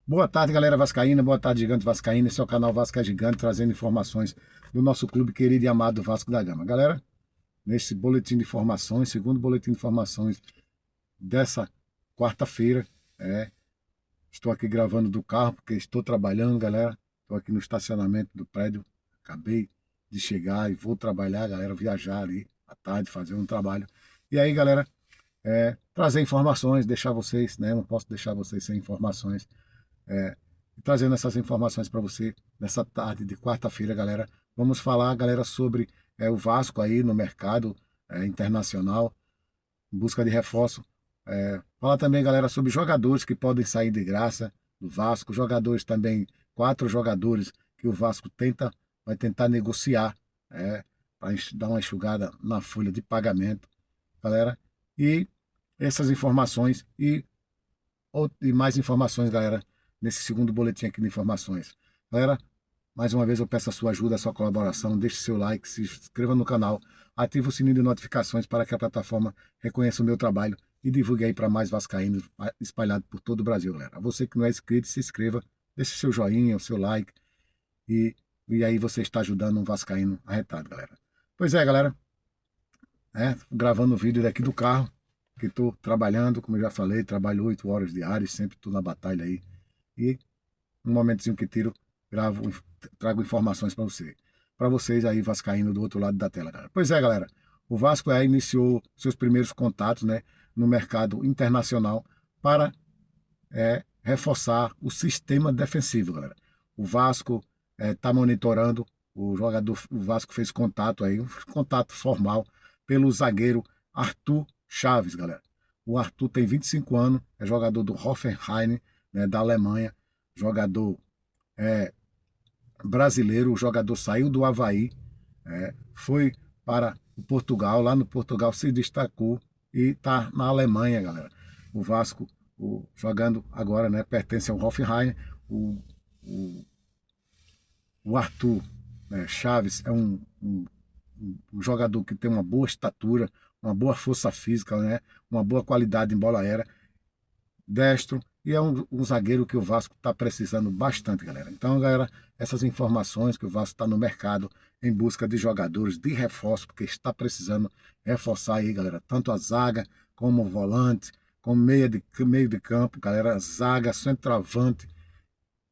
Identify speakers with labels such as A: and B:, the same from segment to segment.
A: Boa tarde, galera vascaína. Boa tarde, Gigante Vascaína. Esse é o canal Vasco é Gigante, trazendo informações do nosso clube querido e amado Vasco da Gama. Galera, nesse boletim de informações, segundo boletim de informações dessa quarta-feira, estou aqui gravando do carro, porque estou trabalhando, galera. Estou aqui no estacionamento do prédio. Acabei de chegar e vou trabalhar, galera, viajar ali à tarde, fazer um trabalho. E aí, galera, trazer informações, deixar vocês, né? Não posso deixar vocês sem informações. Trazendo essas informações para você nessa tarde de quarta-feira, galera. Vamos falar, galera, sobre o Vasco aí no mercado internacional, em busca de reforço. Falar também, galera, sobre jogadores que podem sair de graça do Vasco, jogadores também, 4 jogadores que o Vasco vai tentar negociar, para dar uma enxugada na folha de pagamento, galera. E essas informações e mais informações, galera, nesse segundo boletim aqui de informações. Galera, mais uma vez eu peço a sua ajuda, a sua colaboração, deixe seu like, se inscreva no canal, ative o sininho de notificações para que a plataforma reconheça o meu trabalho e divulgue aí para mais vascaínos espalhado por todo o Brasil, galera. Você que não é inscrito, se inscreva, deixe seu joinha, o seu like e, e aí você está ajudando um vascaíno arretado, galera. Pois é, galera, gravando o vídeo daqui do carro, que estou trabalhando, como eu já falei, trabalho 8 horas diárias, sempre estou na batalha aí. E no momentozinho que tiro, trago informações para vocês aí vascaíno do outro lado da tela, galera. Pois é, galera, o Vasco aí iniciou seus primeiros contatos, né, no mercado internacional para reforçar o sistema defensivo, galera. O Vasco está monitorando o Vasco fez contato aí, um contato formal pelo zagueiro Arthur Chaves, galera. O Arthur tem 25 anos, é jogador do Hoffenheim, né, da Alemanha, jogador brasileiro. O jogador saiu do Avaí, foi para o Portugal, lá no Portugal se destacou e está na Alemanha, galera. O Vasco, jogando agora, né, pertence ao Hoffenheim. O, o, o Arthur, né, Chaves é um jogador que tem uma boa estatura, uma boa força física, né, uma boa qualidade em bola aérea, destro, e é um zagueiro que o Vasco está precisando bastante, galera. Então, galera, essas informações que o Vasco está no mercado em busca de jogadores de reforço, porque está precisando reforçar aí, galera, tanto a zaga como o volante, como meio de campo, galera, zaga, centroavante,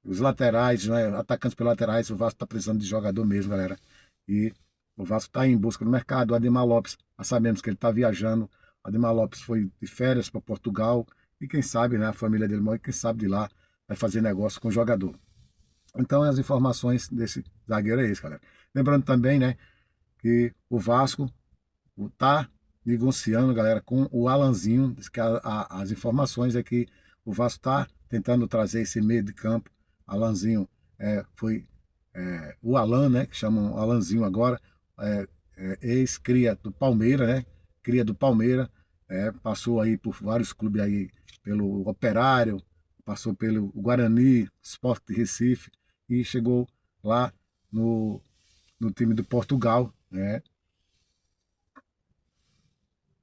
A: os laterais, né, atacantes pelos laterais. O Vasco está precisando de jogador mesmo, galera. E o Vasco está em busca do mercado. O Ademar Lopes, nós sabemos que ele está viajando. O Ademar Lopes foi de férias para Portugal. E quem sabe, né, a família dele mora, quem sabe de lá vai fazer negócio com o jogador. Então, as informações desse zagueiro é isso, galera. Lembrando também, né, que o Vasco está negociando, galera, com o Alanzinho. Diz que as informações é que o Vasco está tentando trazer esse meio de campo. Alanzinho foi o Alan, né, que chamam Alanzinho agora, ex-cria do Palmeiras, né, cria do Palmeiras, passou aí por vários clubes aí, pelo Operário, passou pelo Guarani, Sport de Recife e chegou lá no time do Portugal, né,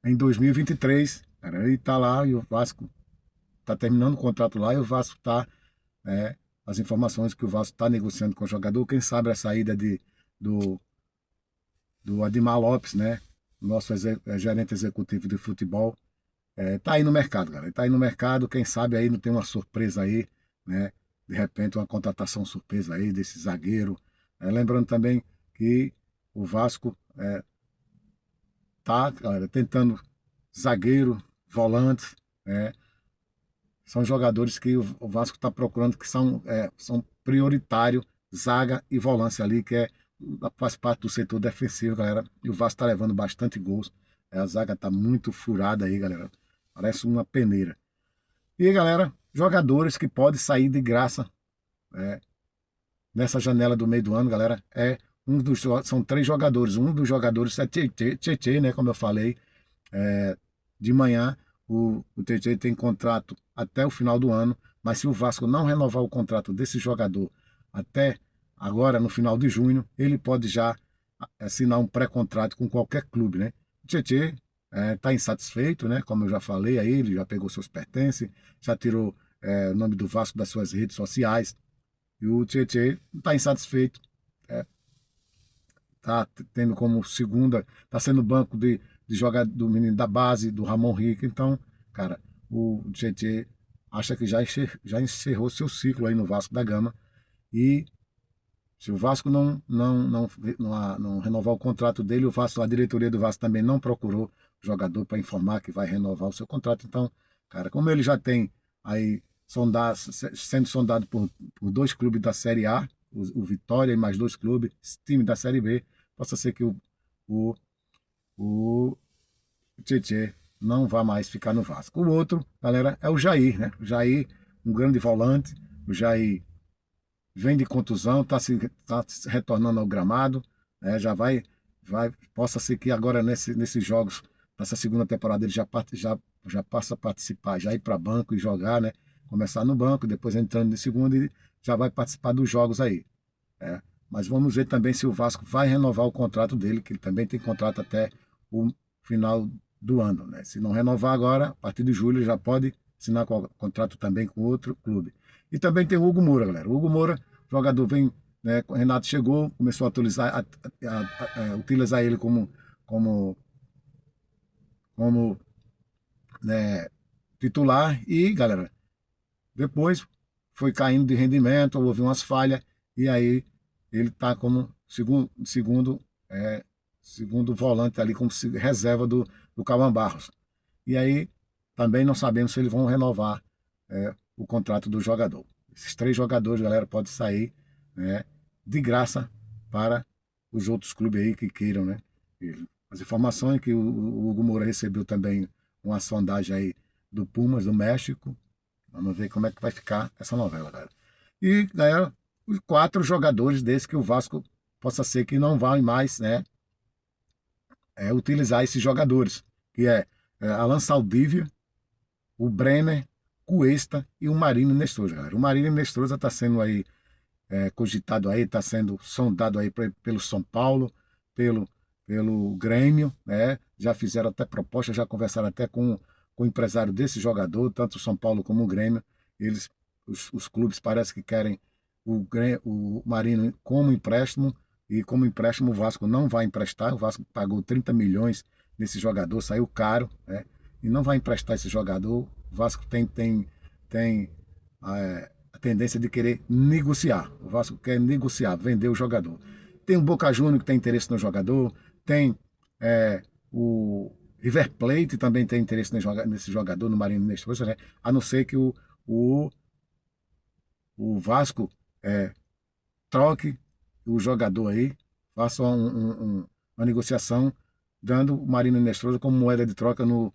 A: em 2023, cara. Ele está lá e o Vasco está terminando o contrato lá e o Vasco está, as informações que o Vasco está negociando com o jogador, quem sabe a saída do, do Ademar Lopes, né? Nosso gerente executivo de futebol, tá aí no mercado, galera. Tá aí no mercado, quem sabe aí não tem uma surpresa aí, né? De repente uma contratação surpresa aí desse zagueiro. Lembrando também que o Vasco tá, galera, tentando zagueiro, volante, né? São jogadores que o Vasco está procurando, que são prioritários, zaga e volância ali, que faz parte do setor defensivo, galera. E o Vasco está levando bastante gols. A zaga está muito furada aí, galera. Parece uma peneira. E, galera, jogadores que podem sair de graça nessa janela do meio do ano, galera, são 3 jogadores. Um dos jogadores é Tietê, né, como eu falei, de manhã. O TJ tem contrato até o final do ano, mas se o Vasco não renovar o contrato desse jogador até agora, no final de junho, ele pode já assinar um pré-contrato com qualquer clube, né? O Tietê está insatisfeito, né? Como eu já falei, aí ele já pegou seus pertences, já tirou o nome do Vasco das suas redes sociais. E o Tietê não está insatisfeito. Está tendo como segunda, está sendo banco de jogar do menino da base, do Ramon Rico. Então, cara, o Tietê acha que já encerrou seu ciclo aí no Vasco da Gama. E se o Vasco não renovar o contrato dele, a diretoria do Vasco também não procurou o jogador para informar que vai renovar o seu contrato. Então, cara, como ele já tem aí sendo sondado por dois clubes da Série A, o Vitória e mais dois clubes, esse time da Série B, possa ser que o, o Tietê não vá mais ficar no Vasco. O outro, galera, é o Jair, né? O Jair, um grande volante, o Jair vem de contusão, tá se retornando ao gramado, né? Possa ser que agora nesses jogos, nessa segunda temporada, ele já passa a participar, já ir para banco e jogar, né? Começar no banco, depois entrando de segundo e já vai participar dos jogos aí. Né? Mas vamos ver também se o Vasco vai renovar o contrato dele, que ele também tem contrato até o final do ano, né? Se não renovar agora, a partir de julho ele já pode assinar contrato também com outro clube. E também tem o Hugo Moura, galera. O Hugo Moura, jogador vem, né, o Renato chegou, começou a utilizar ele como né, titular e, galera, depois foi caindo de rendimento, houve umas falhas e aí ele está como segundo volante ali, como reserva do Cauã Barros. E aí também não sabemos se eles vão renovar o contrato do jogador. Esses três jogadores, galera, podem sair, né, de graça para os outros clubes aí que queiram, né? As informações que o Hugo Moura recebeu também uma sondagem aí do Pumas, do México. Vamos ver como é que vai ficar essa novela, galera. E, galera, os 4 jogadores desses que o Vasco possa ser que não vai mais, né, utilizar esses jogadores, que Alan Saldívia, o Brenner, Cuesta e o Marino Nestroza, galera. O Marino Nestroza está sendo aí cogitado aí, está sendo sondado aí pelo São Paulo, pelo Grêmio, né? Já fizeram até proposta, já conversaram até com o empresário desse jogador, tanto o São Paulo como o Grêmio. Os clubes parece que querem o Marino como empréstimo, e como empréstimo o Vasco não vai emprestar. O Vasco pagou 30 milhões nesse jogador, saiu caro, né? E não vai emprestar esse jogador. O Vasco tem a tendência de querer negociar. O Vasco quer negociar, vender o jogador. Tem o Boca Juniors que tem interesse no jogador, tem o River Plate também tem interesse nesse jogador, no Marino Nestroza, né? A não ser que o Vasco troque o jogador aí, faça uma negociação, dando o Marino Nestroza como moeda de troca no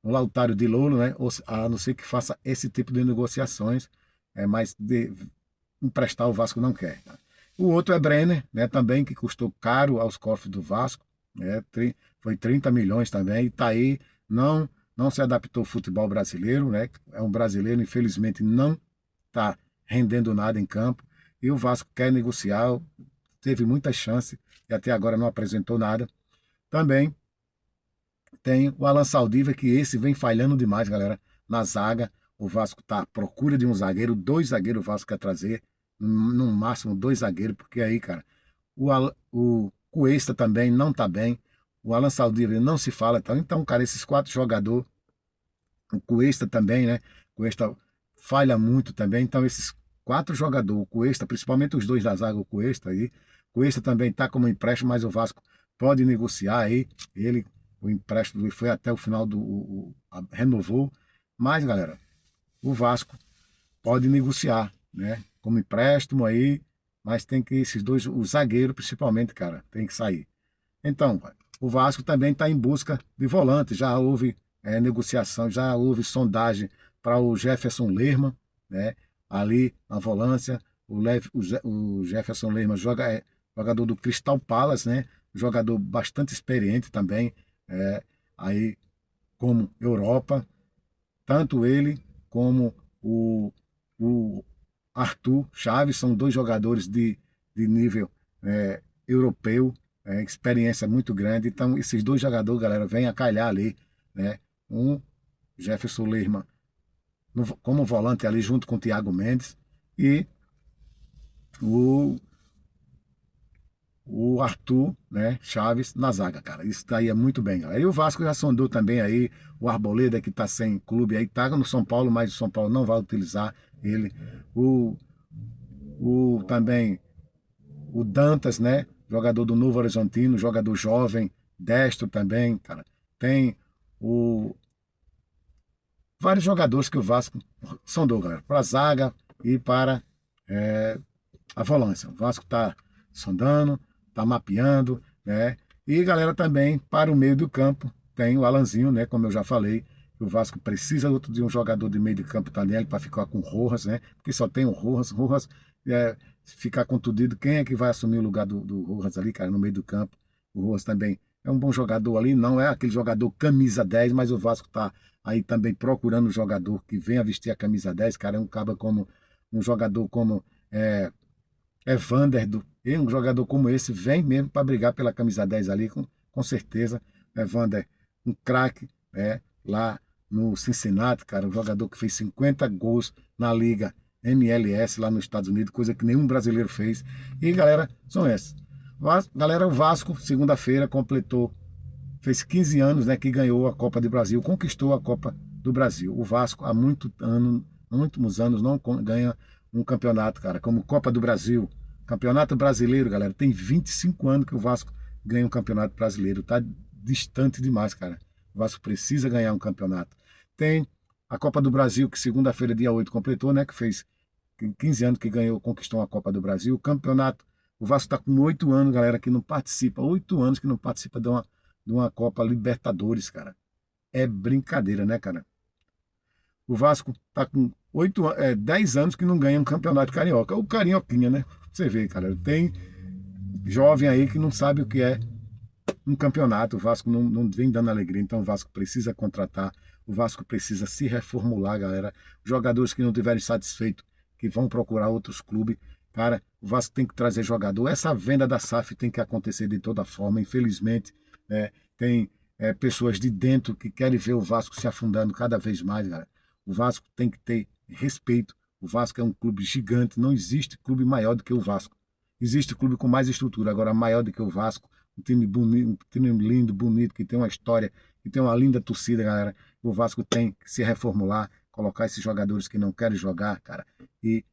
A: Lautaro de Lolo, né? A não ser que faça esse tipo de negociações, mas de emprestar o Vasco não quer. Tá? O outro é Brenner, né? Também que custou caro aos cofres do Vasco, né? Foi 30 milhões também, e tá aí, não se adaptou ao futebol brasileiro, né? É um brasileiro, infelizmente não está rendendo nada em campo, e o Vasco quer negociar, teve muita chance e até agora não apresentou nada. Também tem o Alan Saldívar, que esse vem falhando demais, galera, na zaga. O Vasco está à procura de um zagueiro, 2 zagueiros o Vasco quer trazer, no máximo 2 zagueiros, porque aí, cara, o Cuesta também não está bem, o Alan Saldívar não se fala, então, cara, esses 4 jogadores, o Cuesta também, né? O Cuesta falha muito também, então esses 4 jogadores, o Cuesta, principalmente os 2 da zaga, o Cuesta aí, o Cuesta também está como empréstimo, mas o Vasco pode negociar aí, o empréstimo foi até o final renovou, mas galera, o Vasco pode negociar, né? Como empréstimo aí, mas tem que esses 2, o zagueiro principalmente, cara, tem que sair. Então, o Vasco também está em busca de volante, já houve negociação, já houve sondagem para o Jefferson Lerma, né? Ali na volância, o Jefferson Lerma jogador do Crystal Palace, né? Jogador bastante experiente também, aí como Europa, tanto ele como o Arthur Chaves são 2 jogadores de nível europeu, experiência muito grande. Então, esses 2 jogadores, galera, vêm a calhar ali, né? Jefferson Lerma como volante ali junto com o Thiago Mendes e o, o Arthur, né, Chaves na zaga, cara. Isso daí é muito bem, galera. E o Vasco já sondou também aí o Arboleda, que tá sem clube aí, tá no São Paulo, mas o São Paulo não vai utilizar ele. O, também o Dantas, né, jogador do Novo Horizontino, jogador jovem, destro também, cara. Tem o vários jogadores que o Vasco sondou, galera, para a zaga e para a volância. O Vasco está sondando, está mapeando, né? E, galera, também para o meio do campo tem o Alanzinho, né? Como eu já falei, o Vasco precisa de um jogador de meio de campo também para ficar com o Rojas, né? Porque só tem o Rojas. Rojas ficar contundido, quem é que vai assumir o lugar do Rojas ali, cara, no meio do campo? O Rojas também é um bom jogador ali, não é aquele jogador camisa 10, mas o Vasco está aí também procurando um jogador que venha vestir a camisa 10, cara, é um cara como um jogador como Vander, e um jogador como esse vem mesmo para brigar pela camisa 10 ali, com certeza. Vander, um craque, lá no Cincinnati, cara, um jogador que fez 50 gols na Liga MLS lá nos Estados Unidos, coisa que nenhum brasileiro fez. E, galera, são esses. Galera, o Vasco, segunda-feira, fez 15 anos, né, que ganhou a Copa do Brasil, conquistou a Copa do Brasil. O Vasco, há muitos anos, não ganha um campeonato, cara, como Copa do Brasil. Campeonato Brasileiro, galera, tem 25 anos que o Vasco ganha um campeonato brasileiro. Tá distante demais, cara. O Vasco precisa ganhar um campeonato. Tem a Copa do Brasil, que segunda-feira, dia 8, completou, né, que fez 15 anos que conquistou a Copa do Brasil. O campeonato, o Vasco está com 8 anos, galera, que não participa. 8 anos que não participa de uma Copa Libertadores, cara. É brincadeira, né, cara? O Vasco tá com 10 anos que não ganha um campeonato carioca. O Carioquinha, né? Você vê, cara. Tem jovem aí que não sabe o que é um campeonato. O Vasco não vem dando alegria. Então o Vasco precisa contratar. O Vasco precisa se reformular, galera. Jogadores que não estiverem satisfeitos, que vão procurar outros clubes. Cara, o Vasco tem que trazer jogador. Essa venda da SAF tem que acontecer de toda forma. Infelizmente, tem pessoas de dentro que querem ver o Vasco se afundando cada vez mais, galera. O Vasco tem que ter respeito. O Vasco é um clube gigante. Não existe clube maior do que o Vasco. Existe clube com mais estrutura. Agora, maior do que o Vasco. Um time bonito, um time lindo, bonito, que tem uma história, que tem uma linda torcida, galera. O Vasco tem que se reformular, colocar esses jogadores que não querem jogar, cara, e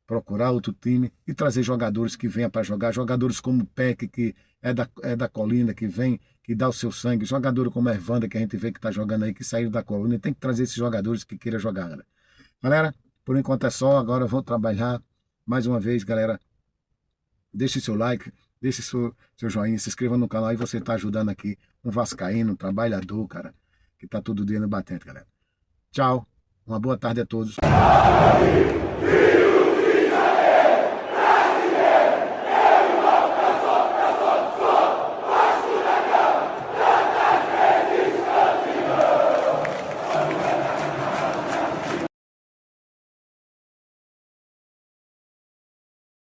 A: procurar outro time e trazer jogadores que venham para jogar. Jogadores como o Peck, que é da Colina, que vem, que dá o seu sangue. Jogador como Evandro, que a gente vê que está jogando aí, que saiu da Colina. Tem que trazer esses jogadores que queiram jogar, galera. Galera, por enquanto é só. Agora eu vou trabalhar mais uma vez, galera. Deixe seu like, deixe seu joinha, se inscreva no canal e você está ajudando aqui um vascaíno, um trabalhador, cara, que está todo dia no batente, galera. Tchau, uma boa tarde a todos.